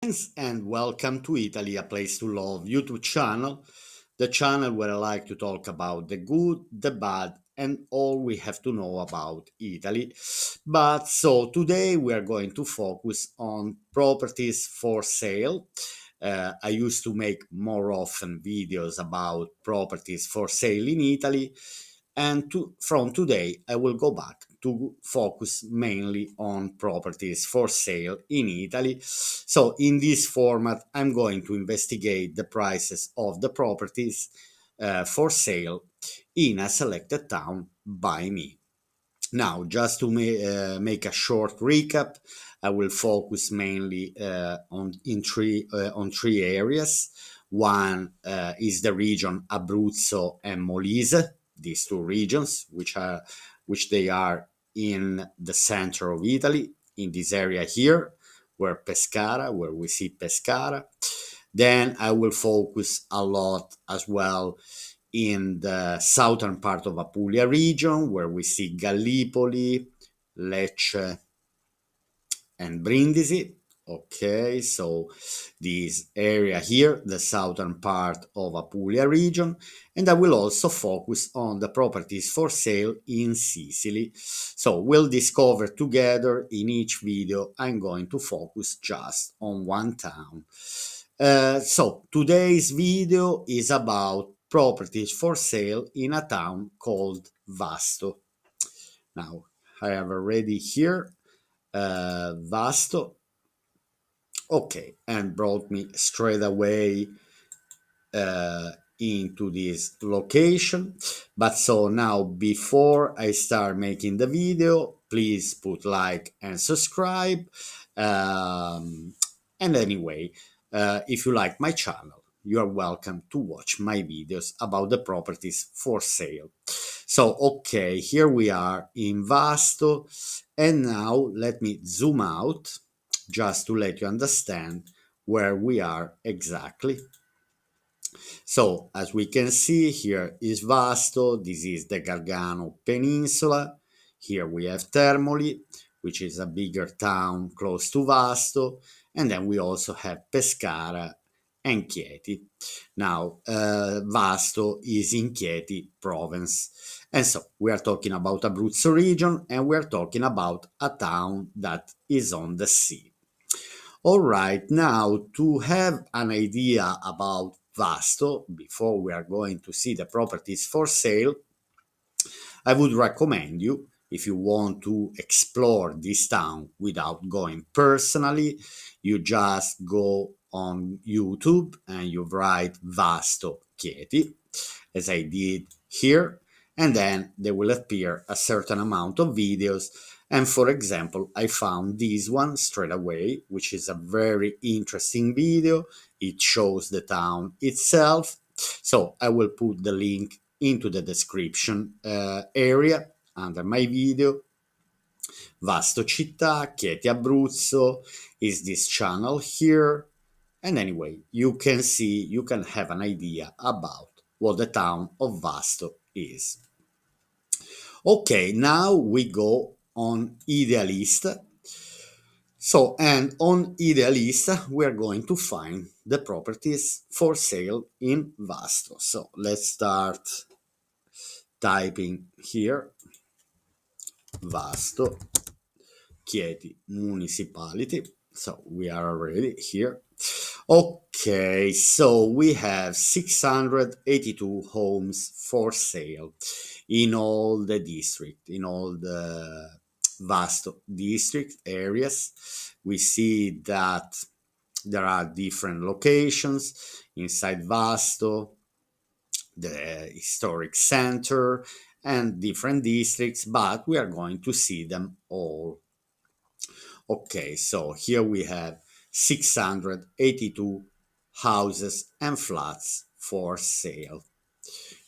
Friends, and welcome to Italy, a place to love YouTube channel, the channel where I like to talk about the good, the bad, and all we have to know about Italy. But so today we are going to focus on properties for sale. I used to make more often videos about properties for sale in Italy, and from today I will go back to focus mainly on properties for sale in Italy. So in this format, I'm going to investigate the prices of the properties for sale in a selected town by me. Now, just to make a short recap, I will focus mainly on three areas. One is the region Abruzzo and Molise, these two regions, which they are in the center of Italy, in this area here, where we see Pescara. Then I will focus a lot as well in the southern part of Apulia region, where we see Gallipoli, Lecce, and Brindisi. Okay, so this area here, the southern part of Apulia region, and I will also focus on the properties for sale in Sicily. So we'll discover together in each video. I'm going to focus just on one town. So today's video is about properties for sale in a town called Vasto. Now I have already here Vasto. Okay, and brought me straight away into this location. But so now, before I start making the video, please put like and subscribe. Um, and anyway, if you like my channel, you are welcome to watch my videos about the properties for sale. So, okay, here we are in Vasto, and now let me zoom out just to let you understand where we are exactly. So, as we can see, here is Vasto, this is the Gargano Peninsula. Here we have Termoli, which is a bigger town close to Vasto, and then we also have Pescara and Chieti. Now, Vasto is in Chieti Province. And so we are talking about Abruzzo region, and we are talking about a town that is on the sea. All right, now to have an idea about Vasto, before we are going to see the properties for sale, I would recommend you, if you want to explore this town without going personally, you just go on YouTube and you write Vasto Chieti, as I did here, and then there will appear a certain amount of videos. And for example, I found this one straight away, which is a very interesting video. It shows the town itself. So I will put the link into the description area under my video. Vasto città, Chieti Abruzzo is this channel here. And anyway, you can see, you can have an idea about what the town of Vasto is. Okay, now we go on Idealista. So, and on Idealista, we are going to find the properties for sale in Vasto. So let's start typing here Vasto Chieti Municipality. So we are already here. Okay, so we have 682 homes for sale in all the district, in all the Vasto district areas. We see that there are different locations inside Vasto, the historic center, and different districts, but we are going to see them all. Okay, so here we have 682 houses and flats for sale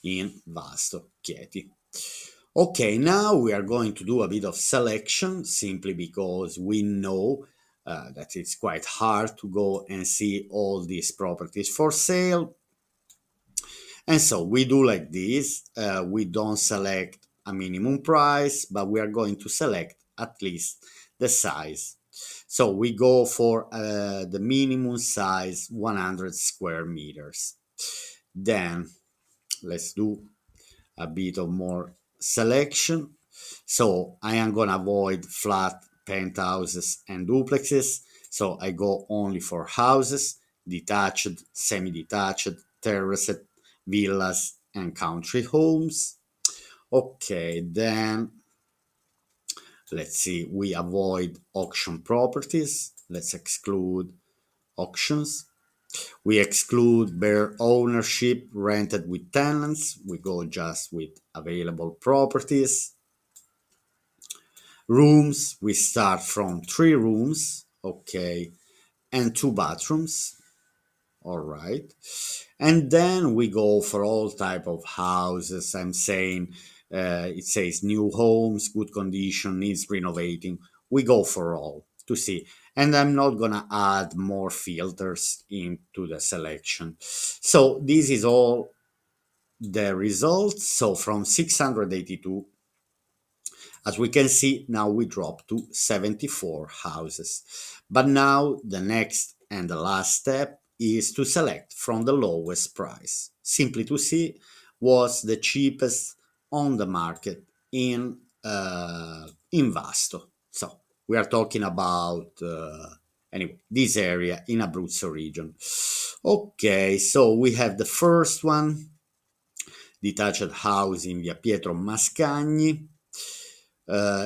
in Vasto Chieti. Okay, now we are going to do a bit of selection simply because we know that it's quite hard to go and see all these properties for sale. And so we do like this. We don't select a minimum price, but we are going to select at least the size. So we go for the minimum size 100 square meters. Then let's do a bit of more selection. So I am gonna avoid flat penthouses and duplexes. So I go only for houses, detached, semi-detached, terraced, villas, and country homes. Okay, then let's see, we avoid auction properties. Let's exclude auctions. We exclude bare ownership rented with tenants. We go just with available properties. Rooms, we start from 3 rooms, okay, and 2 bathrooms, all right. And then we go for all type of houses. I'm saying it says new homes, good condition, needs renovating. We go for all to see. And I'm not gonna add more filters into the selection. So this is all the results. So from 682, as we can see, now we drop to 74 houses. But now the next and the last step is to select from the lowest price, simply to see what's the cheapest on the market in Vasto. So we are talking about anyway this area in Abruzzo region. Okay, so we have the first one, detached house in Via Pietro Mascagni,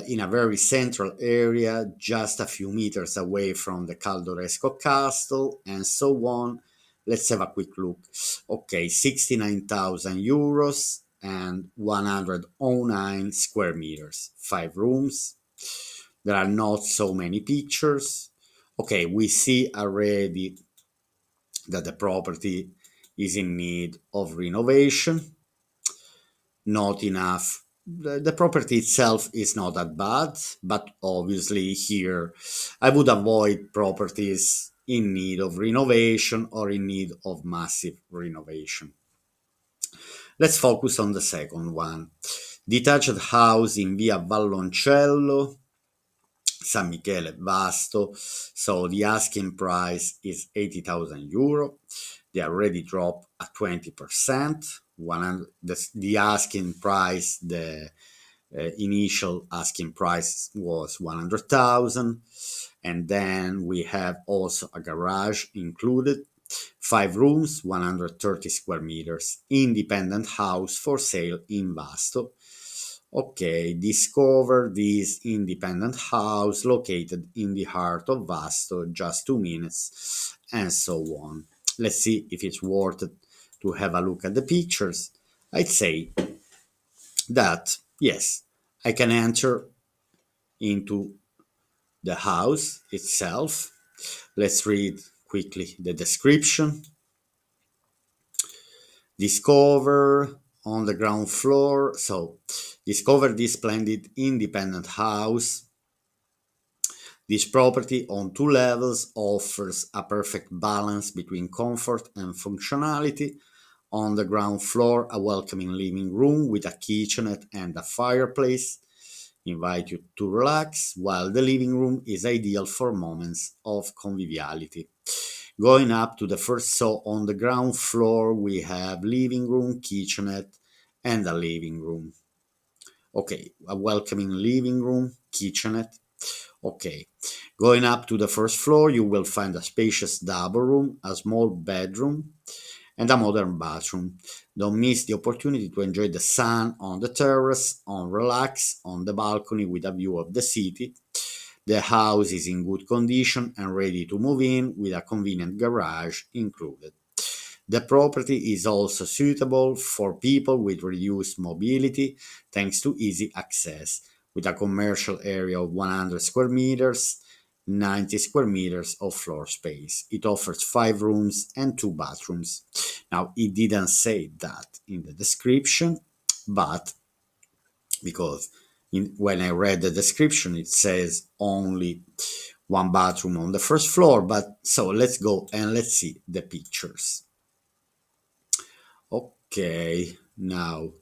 in a very central area, just a few meters away from the Caldoresco Castle, and so on. Let's have a quick look. Okay, 69,000 euros and 109 square meters, 5 rooms. There are not so many pictures. Okay, we see already that the property is in need of renovation. Not enough. The property itself is not that bad, but obviously here I would avoid properties in need of renovation or in need of massive renovation. Let's focus on the second one. Detached house in Via Valloncello, San Michele, Vasto. So the asking price is 80,000 euro. They already dropped at 20%. The asking price, the initial asking price was 100,000. And then we have also a garage included, 5 rooms, 130 square meters, independent house for sale in Vasto. Okay, discover this independent house located in the heart of Vasto, just 2 minutes, and so on. Let's see if it's worth it to have a look at the pictures. I'd say that yes, I can enter into the house itself. Let's read quickly the description. Discover on the ground floor. So, discover this splendid independent house. This property on 2 levels offers a perfect balance between comfort and functionality. On the ground floor, a welcoming living room with a kitchenette and a fireplace invite you to relax, while the living room is ideal for moments of conviviality. Going up to the first, so on the ground floor, we have living room, kitchenette, and a living room. Okay, a welcoming living room, kitchenette. Okay, going up to the first floor, you will find a spacious double room, a small bedroom, and a modern bathroom. Don't miss the opportunity to enjoy the sun on the terrace, on relax on the balcony with a view of the city. The house is in good condition and ready to move in with a convenient garage included. The property is also suitable for people with reduced mobility thanks to easy access, with a commercial area of 100 square meters, 90 square meters of floor space. It offers 5 rooms and 2 bathrooms. Now, it didn't say that in the description, but because when I read the description, it says only 1 bathroom on the first floor. But so let's go and let's see the pictures. Okay, now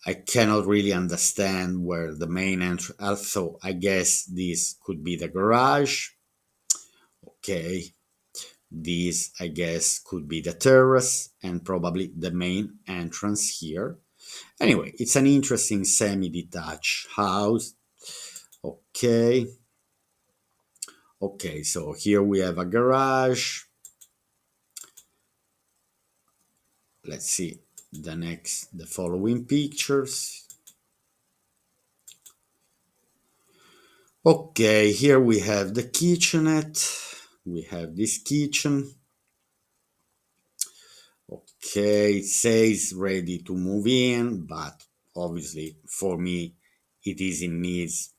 I cannot really understand where the main entrance. Also, I guess this could be the garage. Okay, this I guess could be the terrace and probably the main entrance here. Anyway, it's an interesting semi-detached house. Okay, okay, so here we have a garage. Let's see the following pictures. Okay, here we have the kitchenette. We have this kitchen. Okay, it says ready to move in, but obviously for me it is in needs.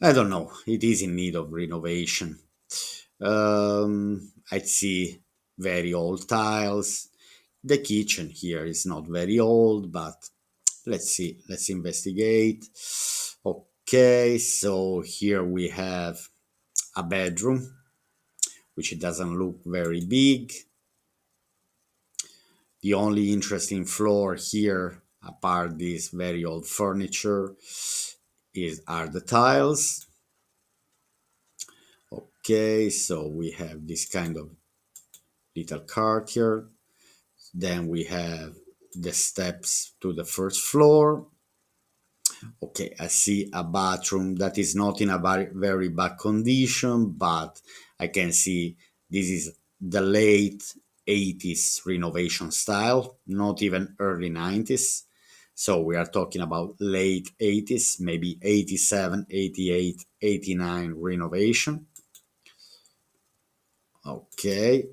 I don't know. It is in need of renovation. I see very old tiles. The kitchen here is not very old, but let's see. Let's investigate. Okay, so here we have a bedroom, which doesn't look very big. The only interesting floor here, apart this very old furniture, is are the tiles. Okay, so we have this kind of little courtyard. Then we have the steps to the first floor. Okay, I see a bathroom that is not in a very bad condition, but I can see this is the late 80s renovation style, not even early 90s. So we are talking about late 80s, maybe 87, 88, 89 renovation. Okay,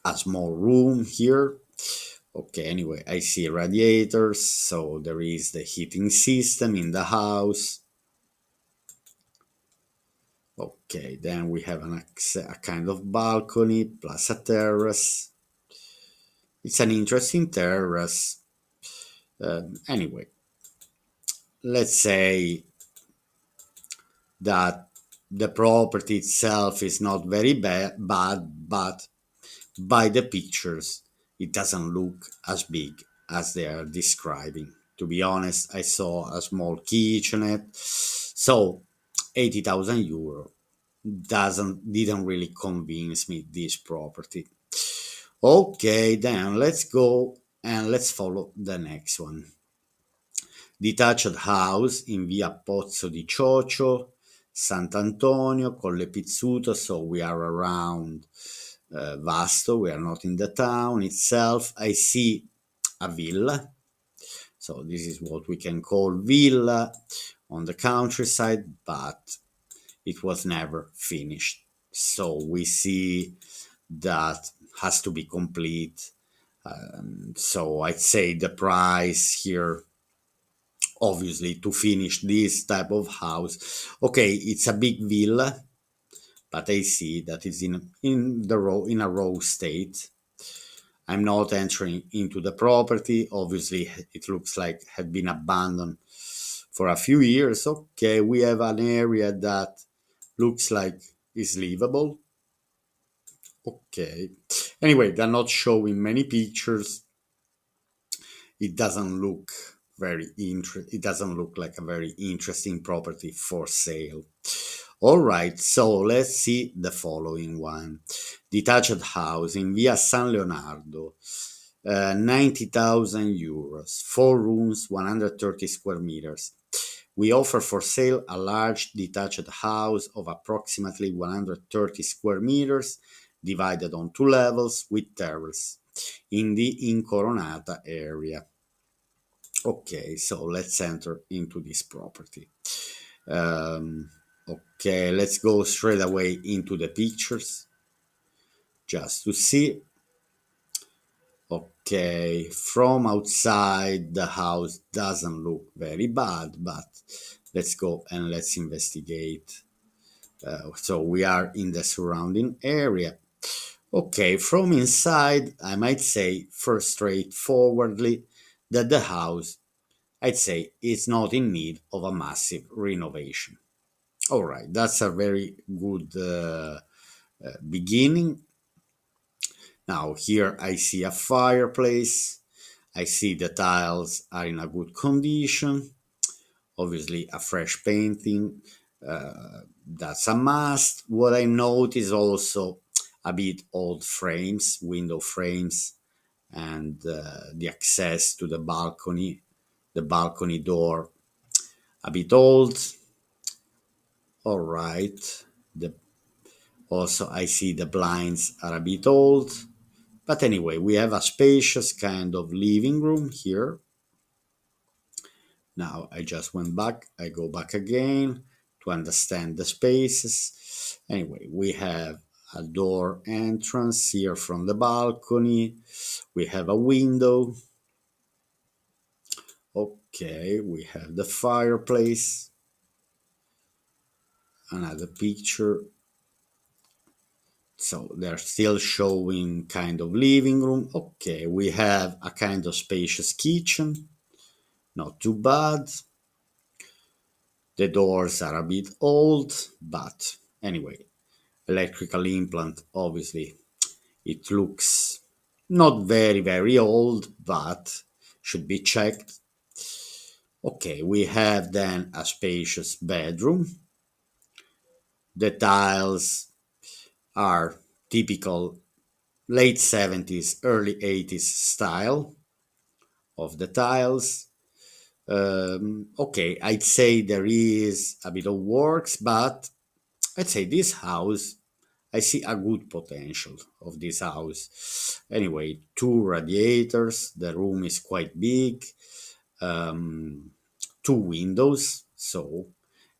a small room here. Okay, anyway, I see radiators, so there is the heating system in the house. Okay, then we have a kind of balcony plus a terrace. It's an interesting terrace. Anyway, let's say that the property itself is not very bad, but by the pictures, it doesn't look as big as they are describing. To be honest, I saw a small kitchenette, so 80,000 euro didn't really convince me this property. Okay, then let's go and let's follow the next one. Detached house in via Pozzo di Ciocio, Sant'Antonio, Colle Pizzuto, so we are around Vasto, we are not in the town itself. I see a villa, so this is what we can call villa on the countryside, but it was never finished. So we see that has to be complete. So I'd say the price here, obviously, to finish this type of house. Okay, it's a big villa, but I see that it's in a raw state. I'm not entering into the property. Obviously, it looks like it had been abandoned for a few years. Okay, we have an area that looks like is livable. Okay. Anyway, they're not showing many pictures. It doesn't look it doesn't look like a very interesting property for sale. All right, so let's see the following one. Detached house in Via San Leonardo, 90,000 euros, 4 rooms, 130 square meters. We offer for sale a large detached house of approximately 130 square meters, divided on 2 levels with terrace in the Incoronata area. Okay, so let's enter into this property. Um, okay, let's go straight away into the pictures just to see. Okay, from outside the house doesn't look very bad, but let's go and let's investigate. So we are in the surrounding area. Okay, from inside, I might say first straightforwardly that the house, I'd say, is not in need of a massive renovation. All right, that's a very good beginning. Now, here I see a fireplace. I see the tiles are in a good condition. Obviously, a fresh painting. That's a must. What I notice also a bit old frames, window frames, and the access to the balcony door, a bit old. All right. The, also, I see the blinds are a bit old. But anyway, we have a spacious kind of living room here. Now I just went back, I go back again to understand the spaces. Anyway, we have a door entrance here from the balcony. We have a window. Okay, we have the fireplace. Another picture. So they're still showing kind of living room. Okay, we have a kind of spacious kitchen. Not too bad. The doors are a bit old, but anyway, electrical implant, obviously, it looks not very, very old, but should be checked. Okay, we have then a spacious bedroom. The tiles are typical late 70s, early 80s style of the tiles. Okay, I'd say there is a bit of works, but I'd say this house, I see a good potential of this house. Anyway, two radiators, the room is quite big, um, two windows, so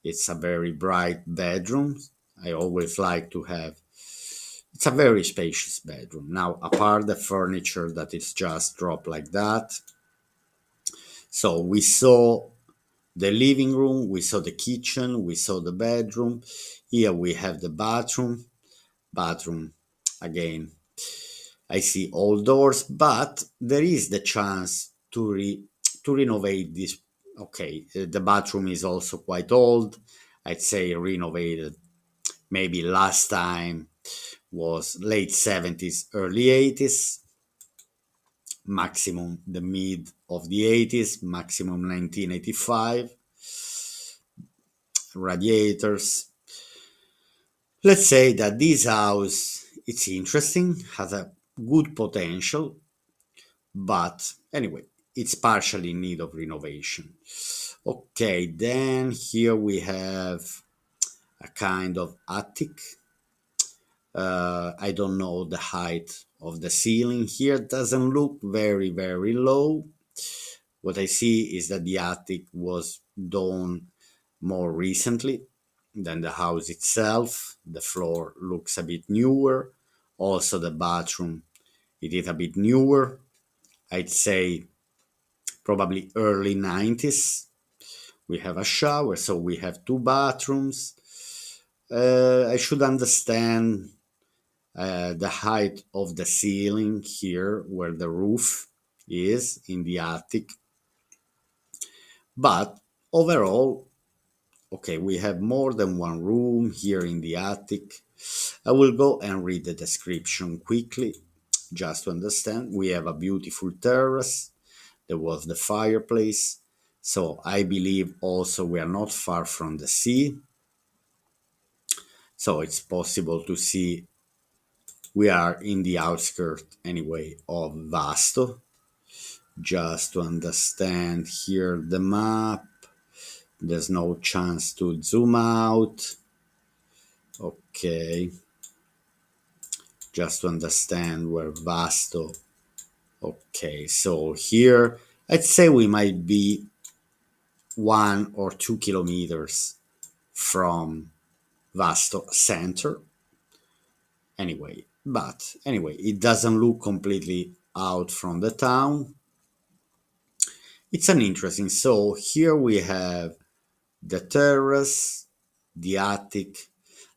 it's a very bright bedroom. I always like to have, it's a very spacious bedroom. Now, apart the furniture that is just dropped like that, so we saw the living room, we saw the kitchen, we saw the bedroom. Here we have the bathroom. Bathroom, again, I see all doors, but there is the chance to renovate this. Okay, the bathroom is also quite old. I'd say renovated. Maybe last time was late 70s, early 80s, maximum the mid of the 80s, maximum 1985. Radiators. Let's say that this house it's interesting, has a good potential, but anyway, it's partially in need of renovation. Okay, then here we have a kind of attic. I don't know the height of the ceiling here. It doesn't look very, very low. What I see is that the attic was done more recently than the house itself. The floor looks a bit newer. Also, the bathroom, it is a bit newer. I'd say probably early 90s. We have a shower, so we have two bathrooms. I should understand the height of the ceiling here, where the roof is in the attic. But overall, okay, we have more than one room here in the attic. I will go and read the description quickly just to understand. We have a beautiful terrace. There was the fireplace. So I believe also we are not far from the sea. So it's possible to see we are in the outskirts anyway of Vasto. Just to understand here the map. There's no chance to zoom out. Okay. Just to understand where Vasto. Okay, so here I'd say we might be 1 or 2 kilometers from Vasto center. Anyway, but anyway, it doesn't look completely out from the town. It's an interesting. So here we have the terrace, the attic.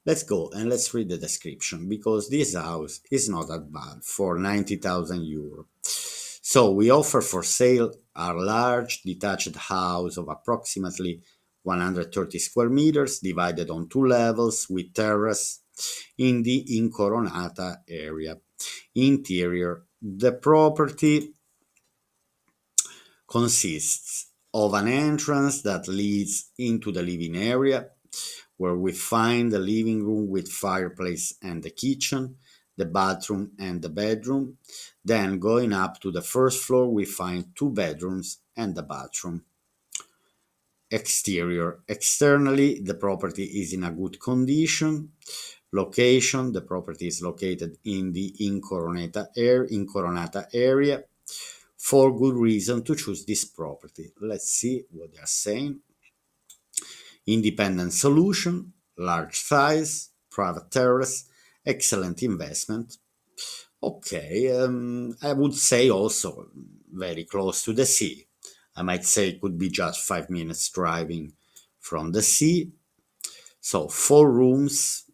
Let's go and let's read the description because this house is not that bad for 90,000 euro. So we offer for sale a large detached house of approximately 130 square meters divided on two levels with terrace in the Incoronata area. Interior. The property consists of an entrance that leads into the living area where we find the living room with fireplace and the kitchen, the bathroom and the bedroom. Then going up to the first floor, we find two bedrooms and the bathroom. Exterior. Externally, the property is in a good condition. Location, the property is located in the Incoronata area. For good reason to choose this property. Let's see what they are saying. Independent solution, large size, private terrace, excellent investment. Okay, I would say also very close to the sea. I might say it could be just 5 minutes driving from the sea. So 4 rooms.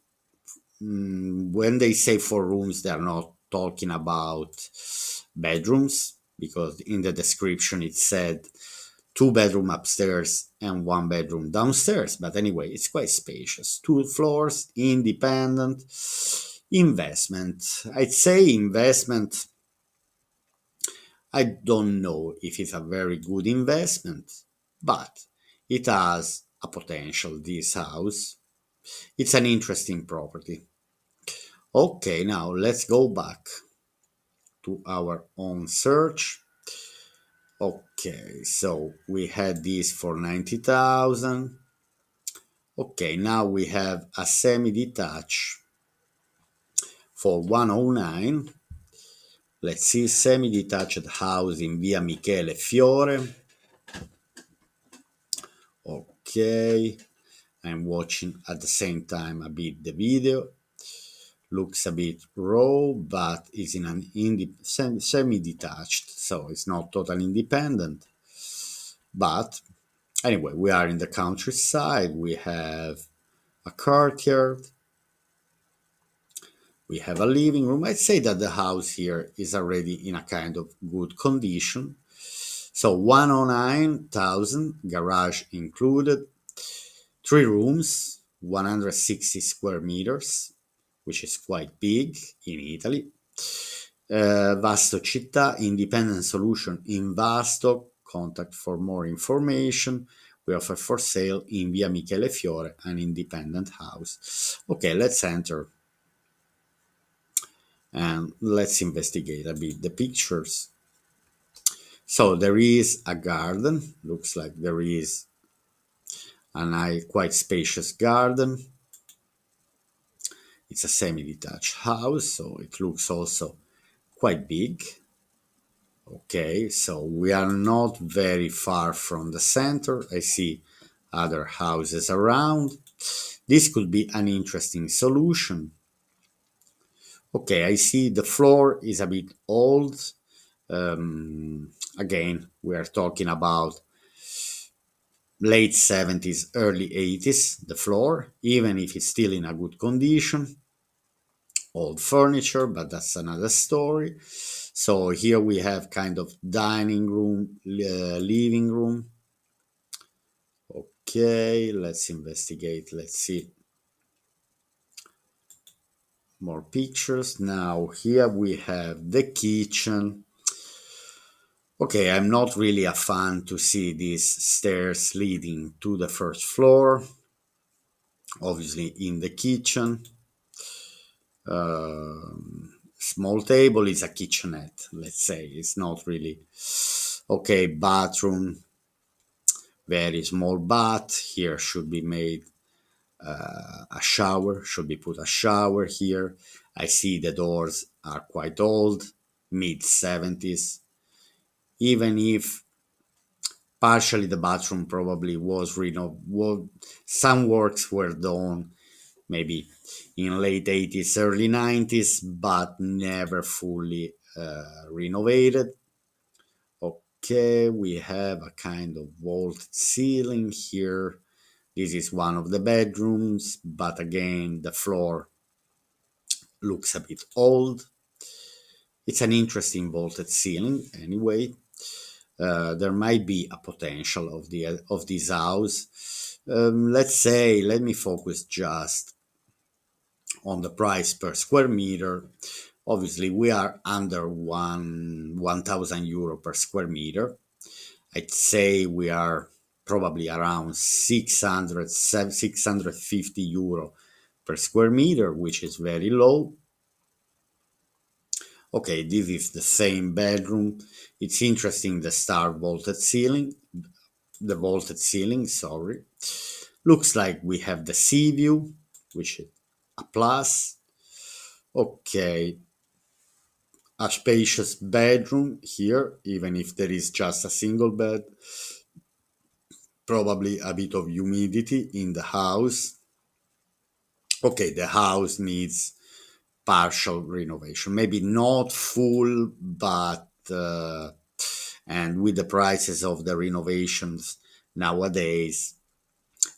When they say 4 rooms, they are not talking about bedrooms, because in the description it said 2 bedroom upstairs and 1 bedroom downstairs. But anyway, it's quite spacious. 2 floors, independent. Investment. I'd say investment. I don't know if it's a very good investment, but it has a potential, this house. It's an interesting property. Okay, now let's go back to our own search. Okay, so we had this for 90,000. Okay, now we have a semi-detached for 109. Let's see, semi-detached house in Via Michele Fiore. Okay, I'm watching at the same time a bit the video. Looks a bit raw, but is in an semi-detached, so it's not totally independent. But anyway, we are in the countryside. We have a courtyard. We have a living room. I'd say that the house here is already in a kind of good condition. So 109,000, garage included, 3 rooms, 160 square meters, which is quite big in Italy. Vasto città, independent solution in Vasto. Contact for more information. We offer for sale in Via Michele Fiore, an independent house. Okay, let's enter and let's investigate a bit the pictures. So there is a garden. Looks like there is a nice, quite spacious garden. It's a semi-detached house, so it looks also quite big. Okay, so we are not very far from the center. I see other houses around. This could be an interesting solution. Okay, I see the floor is a bit old. Again, we are talking about late 70s, early 80s, the floor, even if it's still in a good condition. Old furniture, but that's another story. So here we have kind of dining room, living room. Okay, let's investigate. Let's see more pictures. Now here we have the kitchen. Okay, I'm not really a fan to see these stairs leading to the first floor. Obviously in the kitchen. Small table is a kitchenette, let's say. It's not really. Okay, bathroom, very small bath. Here should be made a shower, should be put a shower here. I see the doors are quite old, mid 70s. Even if partially the bathroom probably was some works were done maybe in late 80s, early 90s, but never fully renovated. Okay, we have a kind of vaulted ceiling here. This is one of the bedrooms, but again, the floor looks a bit old. It's an interesting vaulted ceiling anyway. There might be a potential of this house. Let's say, let me focus just on the price per square meter. Obviously, we are under 1,000 euro per square meter. I'd say we are probably around 650 euro per square meter, which is very low. Okay, this is the same bedroom. It's interesting, the vaulted ceiling, sorry. Looks like we have the sea view, which is a plus. Okay, a spacious bedroom here, even if there is just a single bed. Probably a bit of humidity in the house. Okay, the house needs partial renovation, maybe not full, but and with the prices of the renovations nowadays,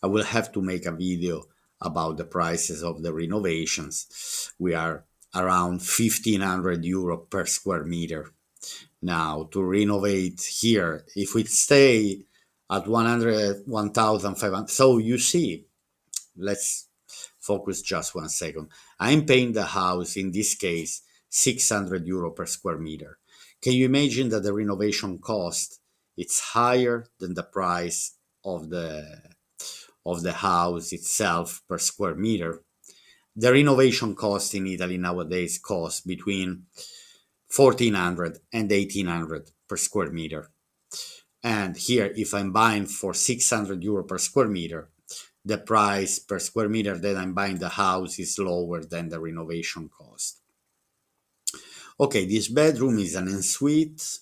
I will have to make a video about the prices of the renovations. We are around 1500 euro per square meter. Now, to renovate here, if we stay at 100, 1500, so you see, let's focus just 1 second. I'm paying the house, in this case, 600 euro per square meter. Can you imagine that the renovation cost, it's higher than the price of the house itself per square meter? The renovation cost in Italy nowadays costs between 1400 and 1800 per square meter. And here, if I'm buying for 600 euro per square meter, the price per square meter that I'm buying the house is lower than the renovation cost. Okay, this bedroom is an ensuite.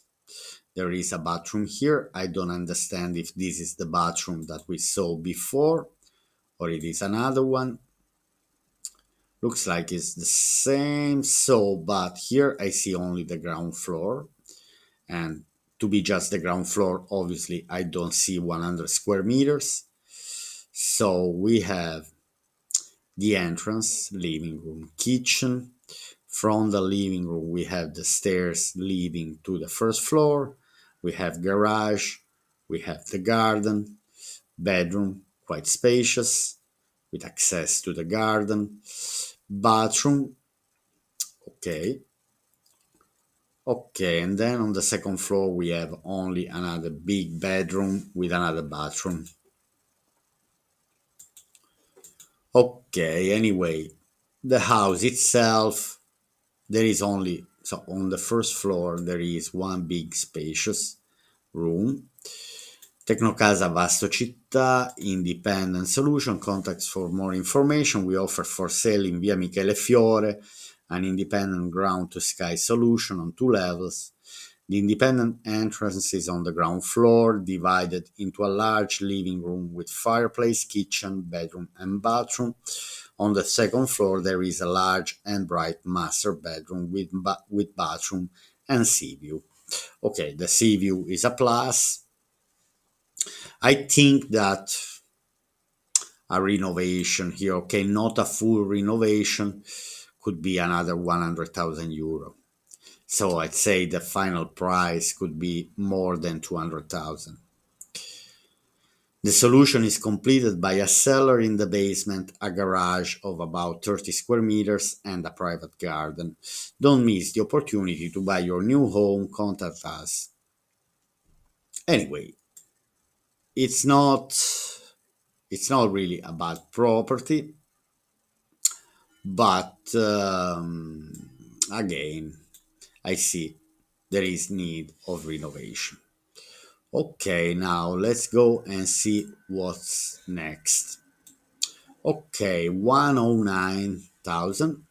There is a bathroom here. I don't understand if this is the bathroom that we saw before or it is another one. Looks like it's the same. So, but here I see only the ground floor. And to be just the ground floor, obviously I don't see 100 square meters. So we have the entrance, living room, kitchen. From the living room, we have the stairs leading to the first floor. We have garage. We have the garden, bedroom, quite spacious, with access to the garden. Bathroom, okay. Okay, and then on the second floor, we have only another big bedroom with another bathroom. Okay, anyway, the house itself, there is only, so on the first floor, there is one big spacious room. Tecnocasa Vasto Città, independent solution. Contacts for more information. We offer for sale in Via Michele Fiore an independent ground to sky solution on 2 levels. The independent entrance is on the ground floor, divided into a large living room with fireplace, kitchen, bedroom, and bathroom. On the second floor, there is a large and bright master bedroom with bathroom and sea view. Okay, the sea view is a plus. I think that a renovation here, okay, not a full renovation, could be another 100,000 euro. So I'd say the final price could be more than 200,000. The solution is completed by a cellar in the basement, a garage of about 30 square meters, and a private garden. Don't miss the opportunity to buy your new home. Contact us. Anyway, it's not it's not really about property, but again, I see there is need of renovation. Okay, now let's go and see what's next. Okay, 109,000.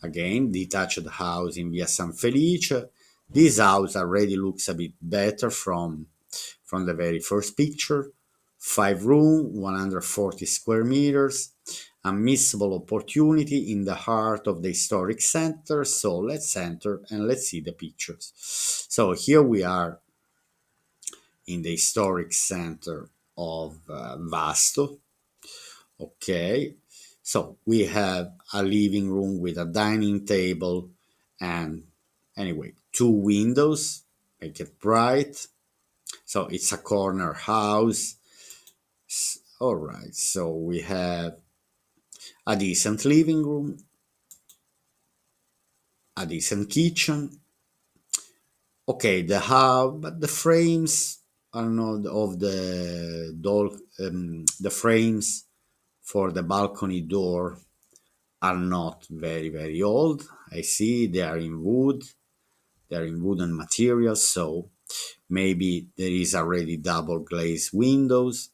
Again, detached house in Via San Felice. This house already looks a bit better from the very first picture. 5 room, 140 square meters, a missable opportunity in the heart of the historic center. So let's enter and let's see the pictures. So here we are in the historic center of Vasto. Okay, so we have a living room with a dining table and anyway, 2 windows, make it bright. So it's a corner house. All right, so we have a decent living room, a decent kitchen. Okay, the house, but the frames are not of the frames for the balcony door are not very very old. I see they are in wood. They are in wooden materials, so maybe there is already double glazed windows.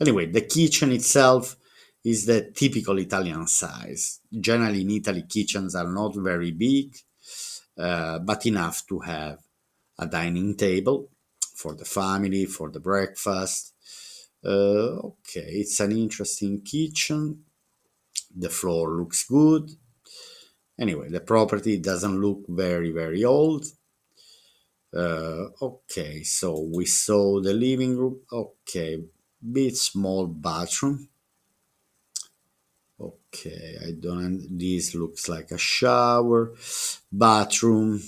Anyway, the kitchen itself is the typical Italian size. Generally, in Italy, kitchens are not very big, but enough to have a dining table for the family, for the breakfast. Okay, it's an interesting kitchen. The floor looks good. Anyway, the property doesn't look very, very old. Okay, so we saw the living room. Okay, bit small bathroom. Okay, I don't. This looks like a shower. Bathroom,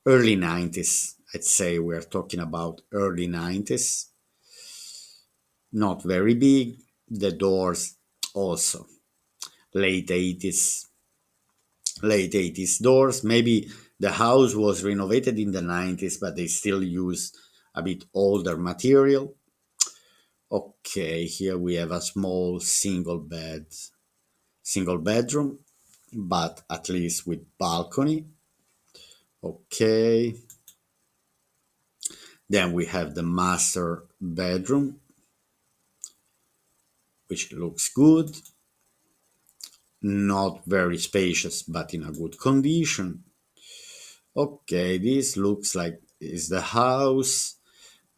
early 90s. I'd say we're talking about early 90s. Not very big. The doors also late 80s. Late 80s doors. Maybe the house was renovated in the 90s, but they still use a bit older material. Okay, here we have a small single bedroom, but at least with balcony. Okay, then we have the master bedroom, which looks good, not very spacious, but in a good condition. Okay, this looks like is the house.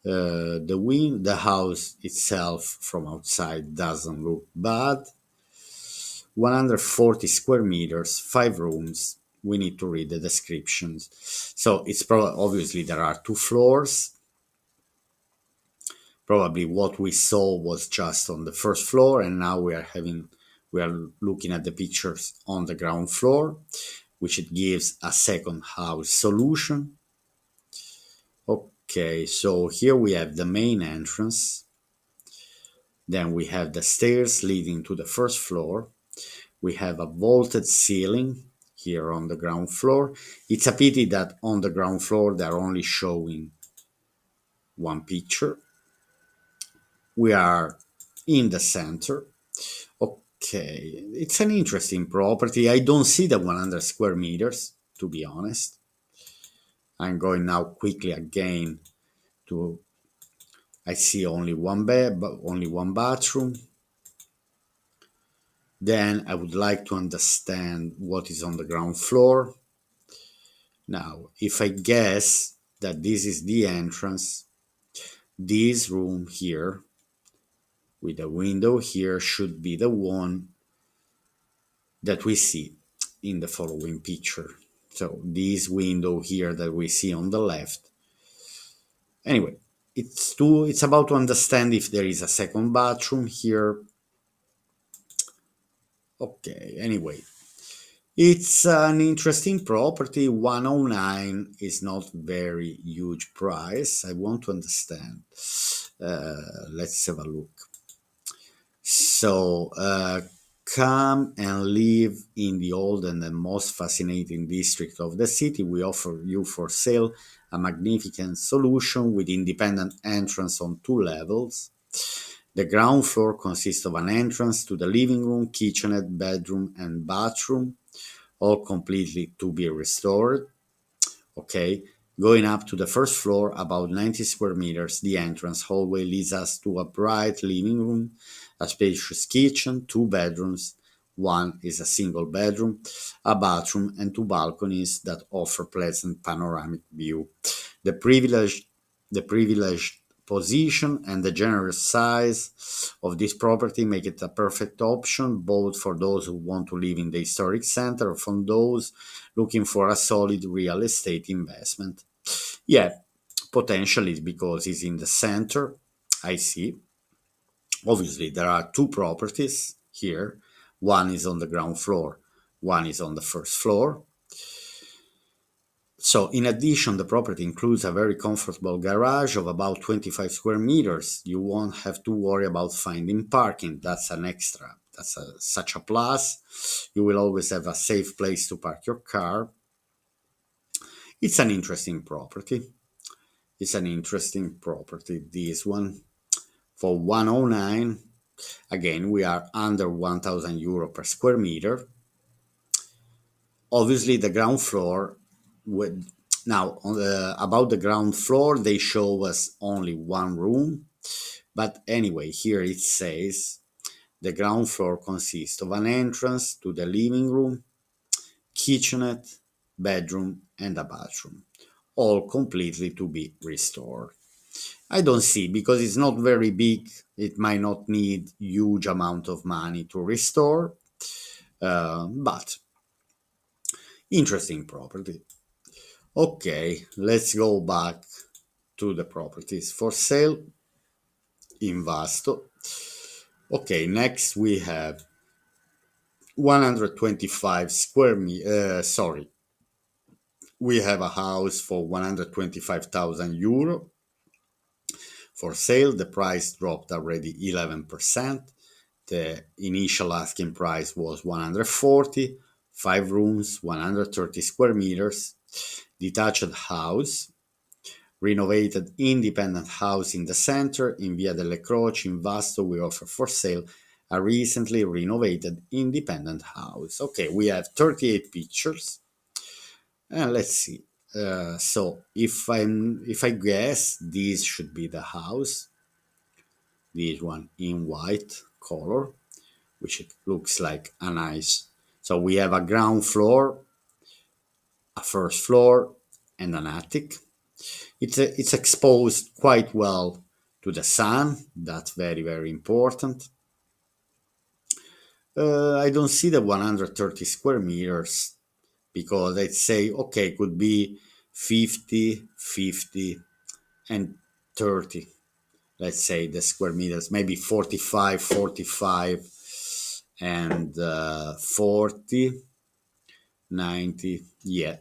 The house itself from outside doesn't look bad. 140 square meters, 5 rooms. We need to read the descriptions. So it's probably obviously there are 2 floors. Probably what we saw was just on the first floor, and now we are looking at the pictures on the ground floor, which it gives a second house solution. Okay, so here we have the main entrance. Then we have the stairs leading to the first floor. We have a vaulted ceiling here on the ground floor. It's a pity that on the ground floor they're only showing one picture. We are in the center. Okay, it's an interesting property. I don't see the 100 square meters, to be honest. I'm going now quickly again to. I see only one bed, but only one bathroom. Then I would like to understand what is on the ground floor. Now, if I guess that this is the entrance, this room here with a window here should be the one that we see in the following picture. So this window here that we see on the left. Anyway, it's about to understand if there is a second bathroom here. Okay, anyway, it's an interesting property. 109 is not very huge price. I want to understand. Let's have a look. So, come and live in the old and the most fascinating district of the city. We offer you for sale a magnificent solution with independent entrance on 2 levels. The ground floor consists of an entrance to the living room, kitchenette, bedroom, and bathroom, all completely to be restored. Okay, going up to the first floor, about 90 square meters, the entrance hallway leads us to a bright living room, a spacious kitchen, 2 bedrooms. One is a single bedroom, a bathroom, and 2 balconies that offer pleasant panoramic view. The privileged, the privileged position and the generous size of this property make it a perfect option both for those who want to live in the historic center or from those looking for a solid real estate investment. Yeah, potentially because it's in the center. I see. Obviously, there are 2 properties here. One is on the ground floor, one is on the first floor. So, in addition, the property includes a very comfortable garage of about 25 square meters. You won't have to worry about finding parking. That's an extra. Such a plus. You will always have a safe place to park your car. It's an interesting property. It's an interesting property, this one. For 109, again, we are under 1000 euro per square meter. Obviously, the ground floor would now about the ground floor, they show us only one room. But anyway, here it says the ground floor consists of an entrance to the living room, kitchenette, bedroom, and a bathroom, all completely to be restored. I don't see, because it's not very big. It might not need huge amount of money to restore, but interesting property. Okay, let's go back to the properties for sale in Vasto. Okay, next we have 125 square sorry, we have a house for 125,000 euro for sale. The price dropped already 11%. The initial asking price was 140, 5 rooms, 130 square meters, detached house, renovated independent house in the center in Via delle Croci in Vasto. We offer for sale a recently renovated independent house. Okay, we have 38 pictures, and let's see. So if I guess, this should be the house. This one in white color, which it looks like a nice. So we have a ground floor, a first floor, and an attic. It's exposed quite well to the sun. That's very, very important. I don't see the 130 square meters, because I'd say, okay, could be 50, 50, and 30. Let's say the square meters, maybe 45, 45, and 40, 90. Yeah.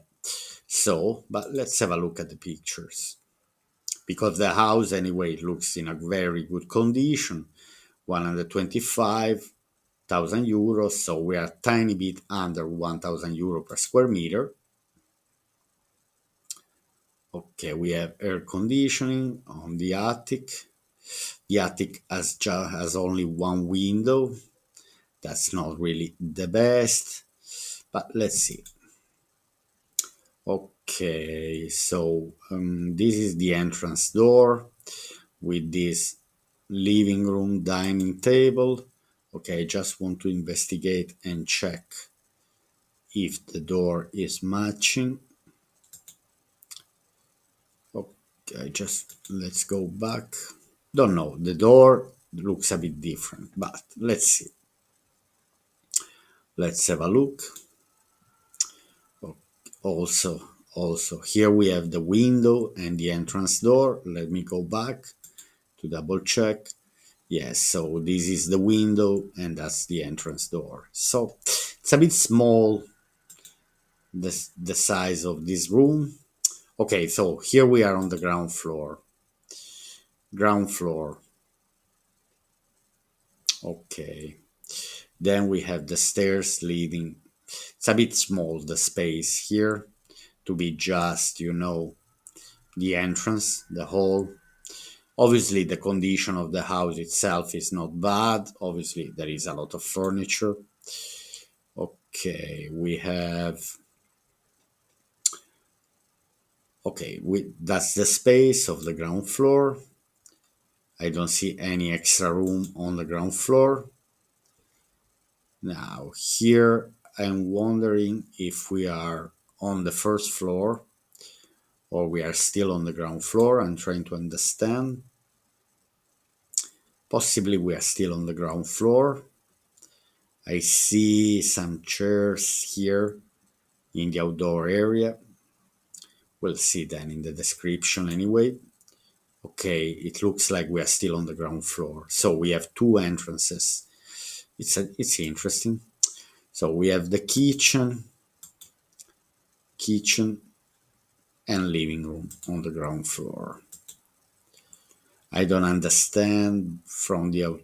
So, but let's have a look at the pictures, because the house anyway looks in a very good condition. 125,000 euros, so we are a tiny bit under 1000 euro per square meter. Okay, we have air conditioning on the attic. The attic has only one window. That's not really the best, but let's see. Okay, so this is the entrance door with this living room dining table. Okay, I just want to investigate and check if the door is matching. Okay, just let's go back. Don't know, the door looks a bit different, but let's see. Let's have a look. Also here we have the window and the entrance door. Let me go back to double check. Yes, so this is the window and that's the entrance door. So it's a bit small, the size of this room. Okay, so here we are on the ground floor. Ground floor. Okay. Then we have the stairs leading. It's a bit small, the space here, to be just, the entrance, the hall. Obviously, the condition of the house itself is not bad. Obviously, there is a lot of furniture. Okay, we have. Okay, that's the space of the ground floor. I don't see any extra room on the ground floor. Now, here I'm wondering if we are on the first floor or we are still on the ground floor. I'm trying to understand. Possibly we are still on the ground floor. I see some chairs here in the outdoor area. We'll see then in the description anyway. Okay, it looks like we are still on the ground floor. So we have two entrances. It's interesting. So we have the kitchen and living room on the ground floor. I don't understand from the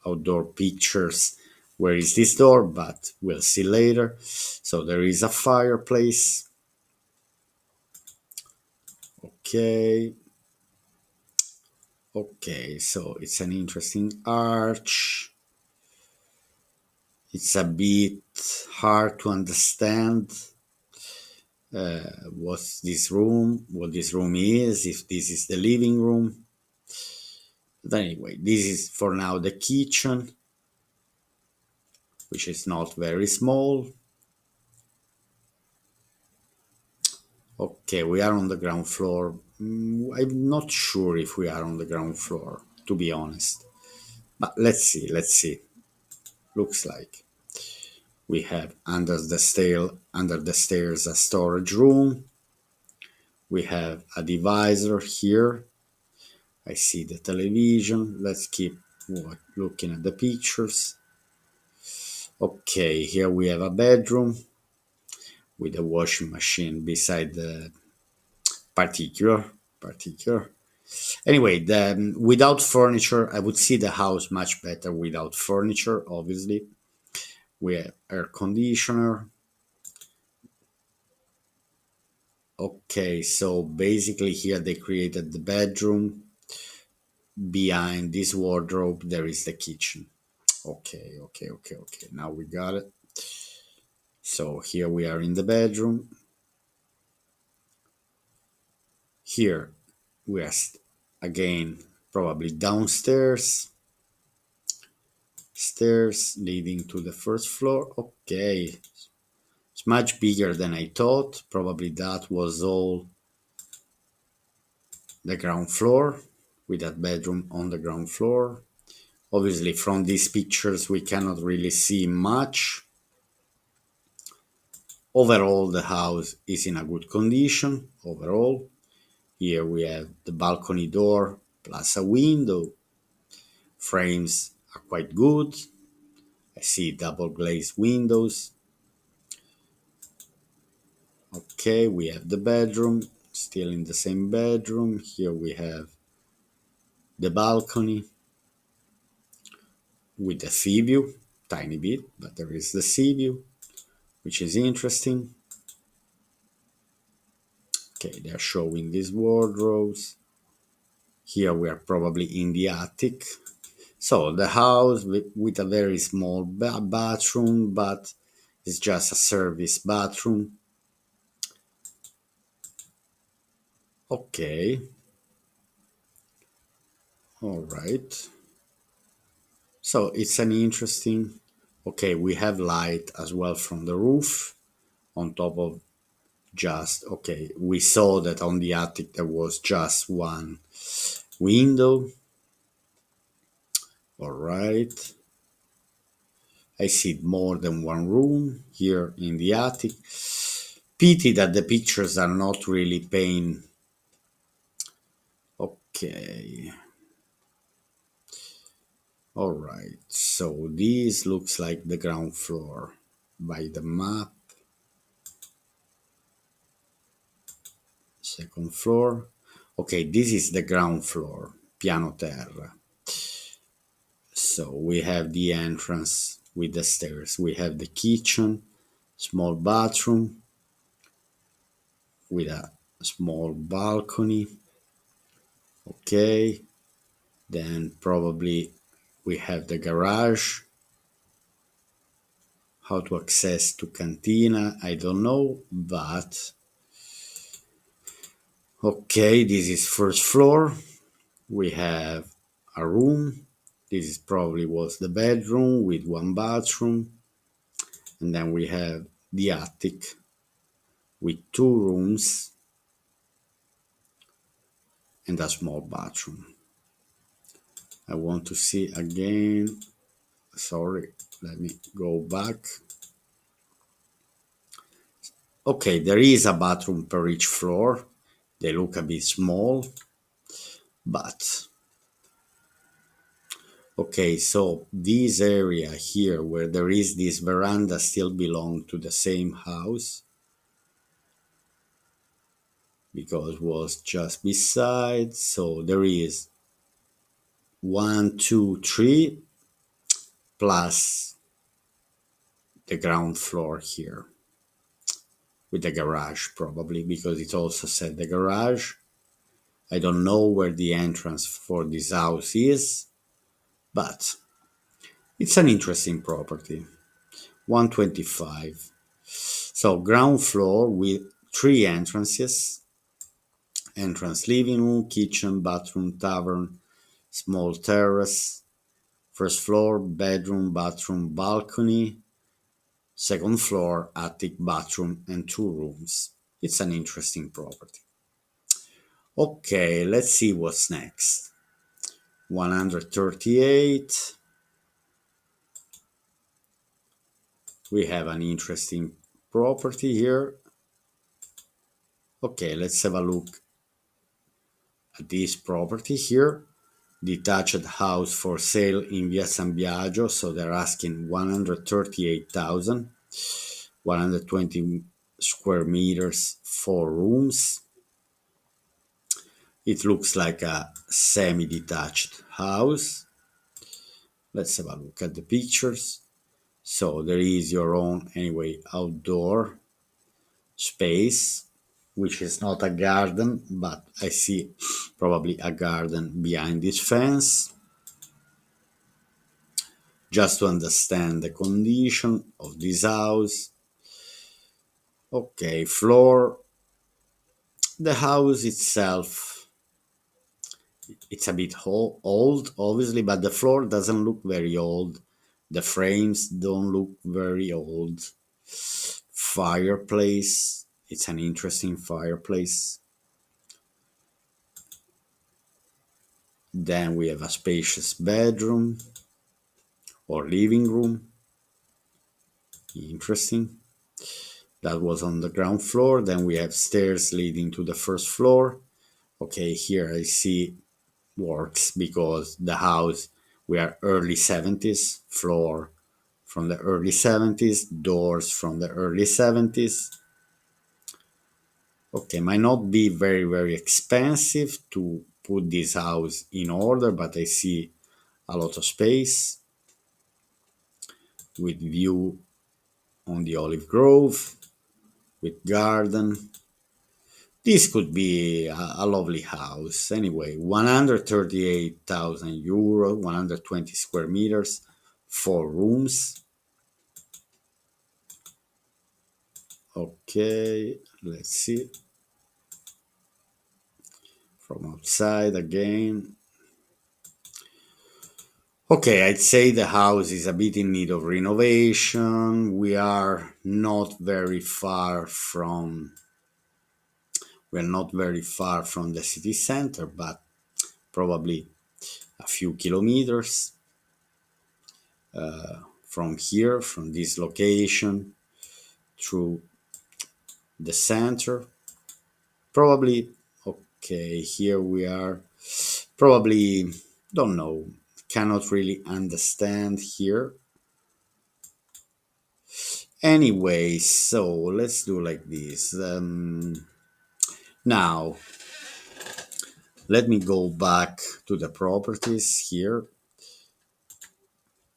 outdoor pictures where is this door, but we'll see later. So there is a fireplace. Okay. Okay, so it's an interesting arch. It's a bit hard to understand what this room is, if this is the living room. But anyway, this is for now the kitchen, which is not very small. Okay, we are on the ground floor. I'm not sure if we are on the ground floor, to be honest. But let's see. Looks like we have under the stairs a storage room. We have a divisor here. I see the television. Let's keep looking at the pictures. Okay, here we have a bedroom with a washing machine beside the particular particular. Anyway, without furniture, I would see the house much better without furniture. Obviously, we have air conditioner. Okay, so basically here they created the bedroom. Behind this wardrobe, there is the kitchen. Okay. Now we got it. So here we are in the bedroom. Here we are again probably downstairs. Stairs leading to the first floor. Okay, it's much bigger than I thought. Probably that was all the ground floor with that bedroom on the ground floor. Obviously, from these pictures, we cannot really see much. Overall, the house is in a good condition. Overall, here we have the balcony door plus a window. Frames are quite good. I see double glazed windows. Okay, we have the bedroom, still in the same bedroom. Here we have the balcony with the sea view, tiny bit, but there is the sea view, which is interesting. Okay, they are showing these wardrobes. Here we are probably in the attic. So the house with a very small bathroom, but it's just a service bathroom. Okay, all right. So it's an interesting. Okay, we have light as well from the roof on top of just. Okay, we saw that on the attic there was just one window. All right. I see more than one room here in the attic. Pity that the pictures are not really paying. Okay. All right. So this looks like the ground floor by the map. Second floor. Okay, this is the ground floor, piano terra. So we have the entrance with the stairs. We have the kitchen, small bathroom with a small balcony. Okay, then probably we have the garage. How to access to cantina, I don't know, but okay, this is first floor. We have a room. This is probably was the bedroom with one bathroom. And then we have the attic with two rooms and a small bathroom. I want to see again. Sorry, let me go back. Okay, there is a bathroom per each floor. They look a bit small, but okay, so this area here where there is this veranda still belong to the same house because it was just beside. So there is one, two, three plus the ground floor here with the garage probably because it also said the garage. I don't know where the entrance for this house is, but it's an interesting property. 125. So ground floor with three entrances: entrance living room, kitchen, bathroom, tavern, small terrace. First floor, bedroom, bathroom, balcony. Second floor, attic, bathroom, and two rooms. It's an interesting property. Okay, let's see what's next. 138. We have an interesting property here. Okay, let's have a look at this property here. Detached house for sale in Via San Biagio. So they're asking 138,000, 120 square meters, four rooms. It looks like a semi-detached house. Let's have a look at the pictures. So there is your own, anyway, outdoor space, which is not a garden, but I see probably a garden behind this fence. Just to understand the condition of this house. Okay, floor. The house itself, it's a bit old, obviously, but the floor doesn't look very old. The frames don't look very old. Fireplace, it's an interesting fireplace. Then we have a spacious bedroom or living room. Interesting. That was on the ground floor. Then we have stairs leading to the first floor. Okay, here I see works because the house, we are early 70s, floor from the early 70s, doors from the early 70s. Okay, might not be very, very expensive to put this house in order, but I see a lot of space with view on the olive grove, with garden. This could be a lovely house. Anyway, 138,000 euro, 120 square meters, four rooms. Okay, let's see. From outside again. Okay, I'd say the house is a bit in need of renovation. We're not very far from the city center, but probably a few kilometers from here, from this location, through the center. Probably, okay, here we are. Probably, don't know, cannot really understand here. Anyway, so let's do like this. Now, let me go back to the properties here.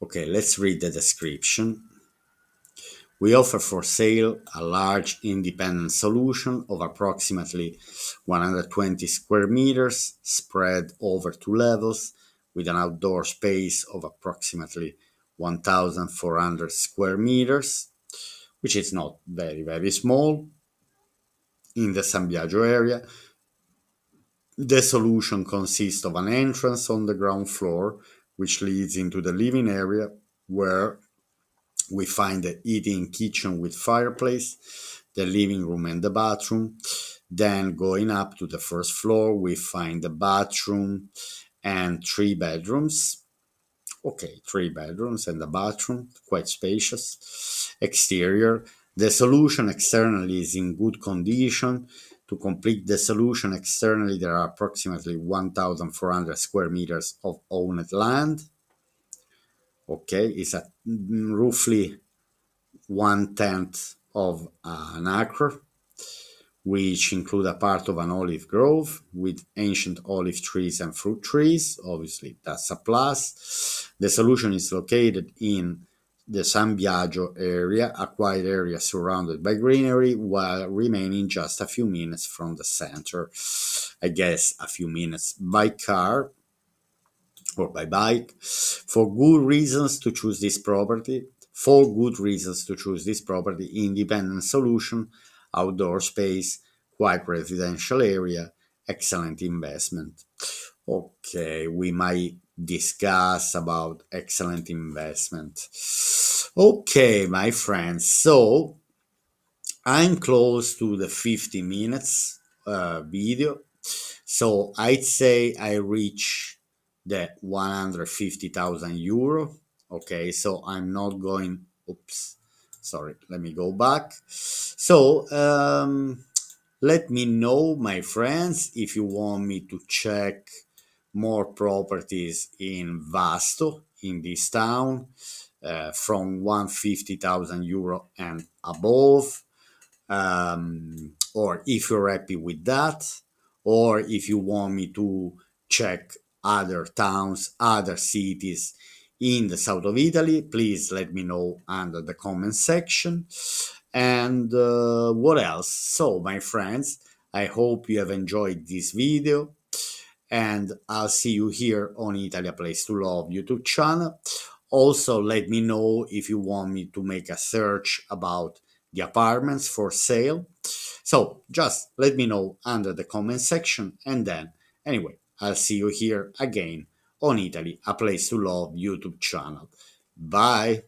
Okay, let's read the description. We offer for sale a large independent solution of approximately 120 square meters spread over two levels with an outdoor space of approximately 1,400 square meters, which is not very, very small. In the San Biagio area, the solution consists of an entrance on the ground floor, which leads into the living area where we find the eating kitchen with fireplace, the living room and the bathroom. Then going up to the first floor, we find the bathroom and three bedrooms. Okay, three bedrooms and a bathroom, quite spacious. Exterior, the solution externally is in good condition. To complete the solution externally, there are approximately 1,400 square meters of owned land. Okay, it's a roughly one tenth of an acre, which include a part of an olive grove with ancient olive trees and fruit trees. Obviously, that's a plus. The solution is located in the San Biagio area, a quiet area surrounded by greenery while remaining just a few minutes from the center. I guess a few minutes by car or by bike. For good reasons to choose this property. For good reasons to choose this property: independent solution, outdoor space, quiet residential area, excellent investment. Okay, we might discuss about excellent investment. Okay, my friends. So I'm close to the 50 minutes video. So I'd say I reach the 150,000 euro. Okay, so I'm not going. Oops, sorry. Let me go back. So let me know, my friends, if you want me to check more properties in Vasto in this town from 150,000 euro and above, or if you're happy with that, or if you want me to check other towns, other cities in the south of Italy, please let me know under the comment section. And what else? So, my friends, I hope you have enjoyed this video, and I'll see you here on Italy, a Place to Love YouTube channel. Also, let me know if you want me to make a search about the apartments for sale. So just let me know under the comment section, and then, anyway, I'll see you here again on Italy, a Place to Love YouTube channel. Bye.